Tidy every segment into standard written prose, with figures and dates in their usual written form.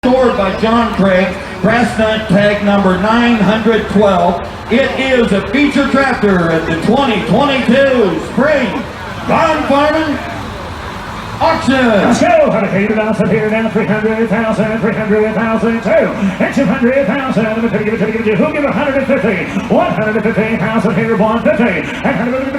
Stored by John Craig, brass nut tag number 912. It is a feature tractor at the 2022 Spring Gone Farmin auction. Let's go. 100,000 here now. 300,000, 300,000, 2, and 200,000. Who'll give 150? 150,000 here, 150.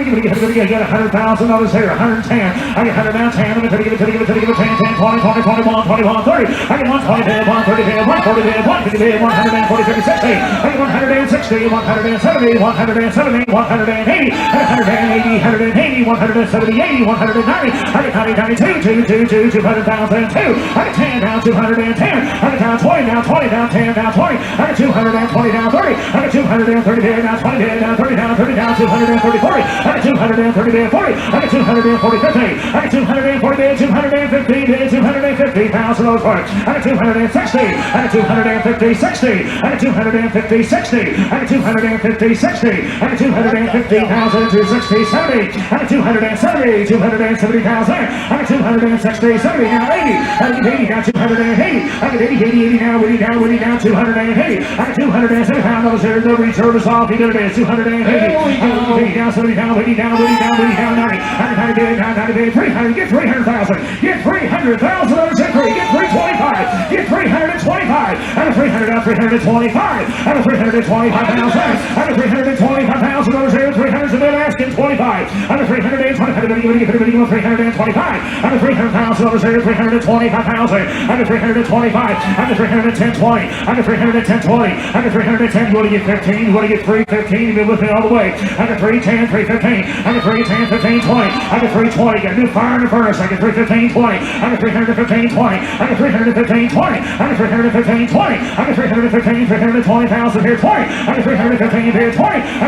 And get $100,000 here, 110. I get 100 now, 10. 10, 10, 20, 21, 30. I get 120 bid, 130 bid, 140 bid, 150 bid, 140, 50, 60. I get 160, 170, 170, 180, 180, 170, 80, 190. I get 90, 92. 200,000, 2. I get 10 down, 210. I get down 20 down, 20 down, 10 down, 20. I get 220 down, 30. I get 230 bid down, 20 bid down, 30 down, 30 down, 230, 40. I get 230 bid, 40. I get 240, 50. I get 240 bid, 250 bid, 250,000 for it. I get 260. I get 250, 60. I get 250, 60. I get 250, 60. I get 250,000 to 60, 70. I get 270, 270,000. I get 260, 70, now 80. I get 80, now 280. I get 80, 80, now 80, now 80, now 280. I get 270 pounds here. The reserve off. He did it. 280. I get 80, now 70, now 80, now 80, now 80, now 90. I get 90 bid, now 90 bid, 300. Get 300,000. Get 300,000 on the century. Get 325. Get 325. I get 300, now 325. I get 325,000. I get 325,000 on the century. 300's a bid asking 25. I get 325. I get 325. I get 300,000 here, 325,000. I get 325. I get 310, 20. I get 310, 20. I get 310. You want to get 15? You want to get 315? You've been with me all the way. I get 310, 315. I get 310, 15, 20. I get 320. Got a new fire in the furnace. I get 315, 20. I get 315, 20. I get 315, 20. I get 315, 20. I get 315, 320,000 here, 20. I get 315 here, 20. I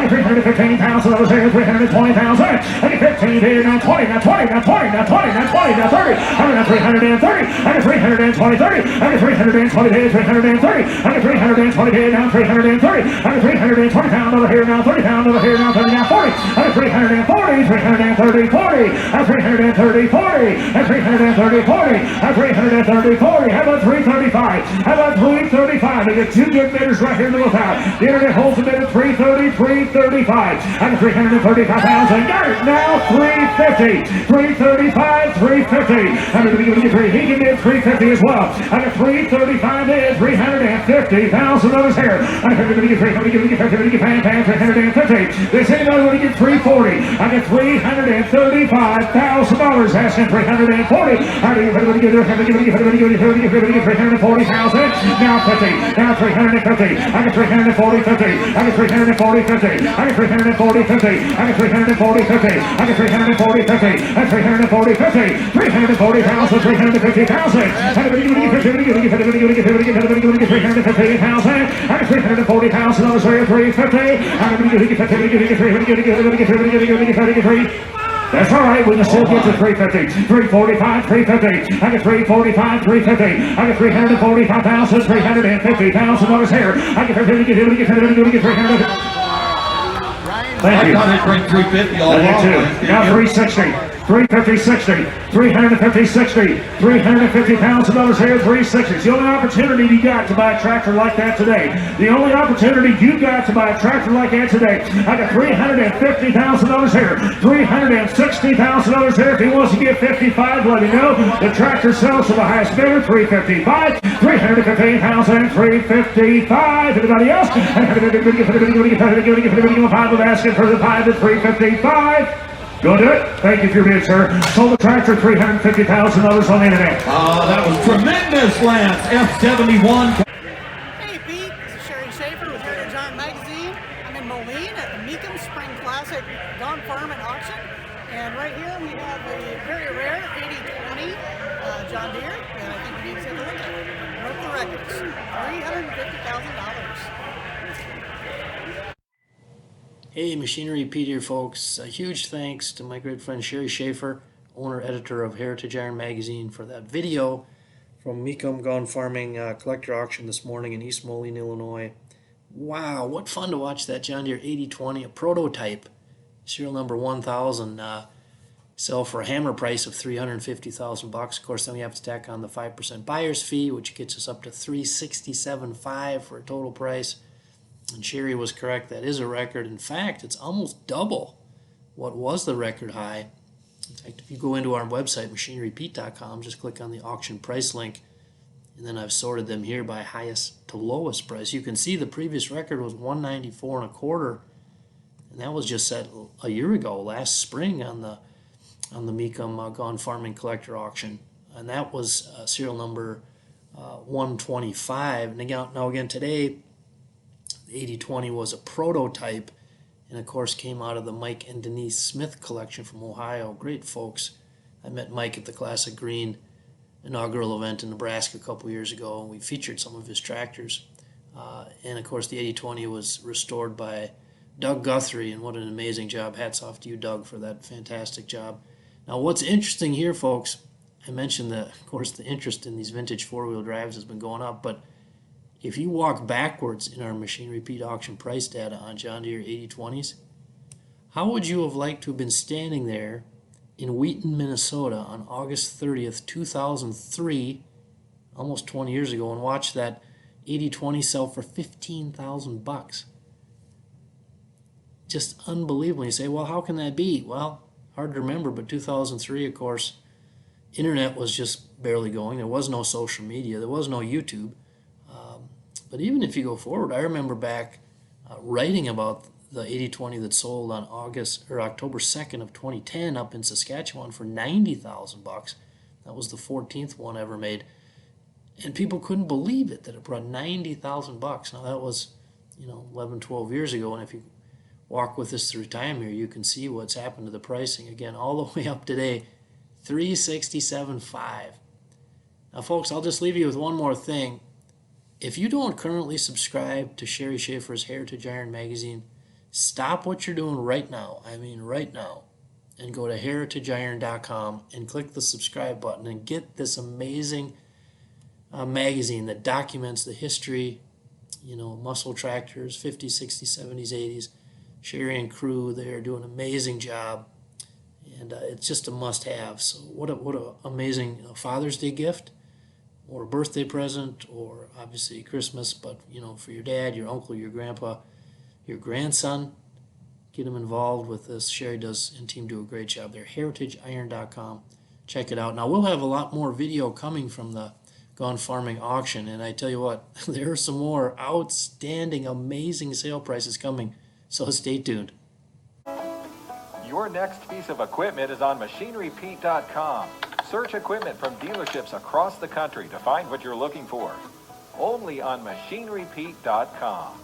get 315,000 over here, 320,000. I get 15 here, now 20, now 20, now 20, now 20, now 20, now 30. I got 330. I got 320, 30. I got 320 here, 330. I got 320 here, now 330. I got 320 pound over here, now 30 pound over here, now 30, now 40. I got 340, 330, 40. I got 330, 40. I got 330, 40. I got 330, 40. How about 335? How about 335? I get two good bidders right here in the lookout. The internet holds a bid at 330, 335. I got 335,000. Got it now, 350. 335, 350. I'm going to get three. He can bid 350 as well. I got 335 bid, 350,000 over here. I'm going to get 350. 350. Does anybody want to get 340? I get $335,000 asking 340. I'm going to get 340,000. Now 50. Now 350. I get 340, 50. I get 340, 50. I get 340, 50. I get 340, 50. I get 340, 50. I get 340, 50. 340,000, 350,000. I'm going to get 350,000. I get 340,000 over here, 350. I'm going to get 350. That's all right, we can still get to 350, 345, 350. I get 345, 350. I get 345,000, 350,000 over here. I get 300. Thank you. I thought it'd bring 350 all along. Now 360. 350, 60, 350, 60, $350,000 here, 360. It's the only opportunity you got to buy a tractor like that today. The only opportunity you got to buy a tractor like that today. I got $350,000 here, $360,000 here. If he wants to get 55, let me know. The tractor sells to the highest bidder, 355, 315,000, 355. Anybody else? I'm asking for the 5 to 355. Go do it. Thank you for your bid, sir. Sold the tractor $350,000 on the internet. That was tremendous, Lance. F71. Hey Pete, this is Sherry Schaefer with Heritage John Magazine. I'm in Moline at the Mecum Spring Classic Gone Farmin auction. And right here we have a very rare 8020 John Deere. And I think we need to take a look at it. Broke the records. $350,000. Hey, Machinery Pete here, folks. A huge thanks to my great friend Sherry Schaefer, owner-editor of Heritage Iron Magazine, for that video from Mecum Gone Farmin collector auction this morning in East Moline, Illinois. Wow, what fun to watch that John Deere 8020, a prototype, serial number 1000. sell for a hammer price of $350,000. Of course, then we have to tack on the 5% buyer's fee, which gets us up to $367,500 for a total price. And Sherry was correct. That is a record. In fact, it's almost double what was the record high. In fact, if you go into our website, machinerypete.com, just click on the auction price link, and then I've sorted them here by highest to lowest price. You can see the previous record was $194.25, and that was just set a year ago, last spring, on the Mecum Gone Farmin collector auction, and that was serial number 125. And again today, the 8020 was a prototype, and of course came out of the Mike and Denise Smith collection from Ohio. Great folks. I met Mike at the Classic Green inaugural event in Nebraska a couple years ago, and we featured some of his tractors. And of course the 8020 was restored by Doug Guthrie, and what an amazing job. Hats off to you, Doug, for that fantastic job. Now what's interesting here, folks, I mentioned that of course the interest in these vintage four-wheel drives has been going up, but if you walk backwards in our Machinery Pete auction price data on John Deere 8020s, how would you have liked to have been standing there in Wheaton, Minnesota on August 30th, 2003, almost 20 years ago, and watch that 8020 sell for $15,000? Just unbelievable. You say, well, how can that be? Well, hard to remember, but 2003, of course, internet was just barely going. There was no social media. There was no YouTube. But even if you go forward, I remember back writing about the 8020 that sold on October 2nd of 2010 up in Saskatchewan for $90,000. That was the 14th one ever made, and people couldn't believe it that it brought $90,000. Now that was 11, 12 years ago, and if you walk with us through time here, you can see what's happened to the pricing again, all the way up today, $367,500. Now, folks, I'll just leave you with one more thing. If you don't currently subscribe to Sherry Schaefer's Heritage Iron Magazine, stop what you're doing right now, I mean right now, and go to heritageiron.com and click the subscribe button and get this amazing magazine that documents the history, muscle tractors, 50s, 60s, 70s, 80s. Sherry and crew, they're doing an amazing job, and it's just a must-have. So what a amazing Father's Day gift, or a birthday present, or obviously Christmas, but for your dad, your uncle, your grandpa, your grandson, get them involved with this. Sherry and team do a great job there. heritageiron.com. Check it out. Now we'll have a lot more video coming from the Gone Farming auction, and I tell you what, there are some more outstanding, amazing sale prices coming, so stay tuned. Your next piece of equipment is on machinerypete.com. Search equipment from dealerships across the country to find what you're looking for. Only on machinerypete.com.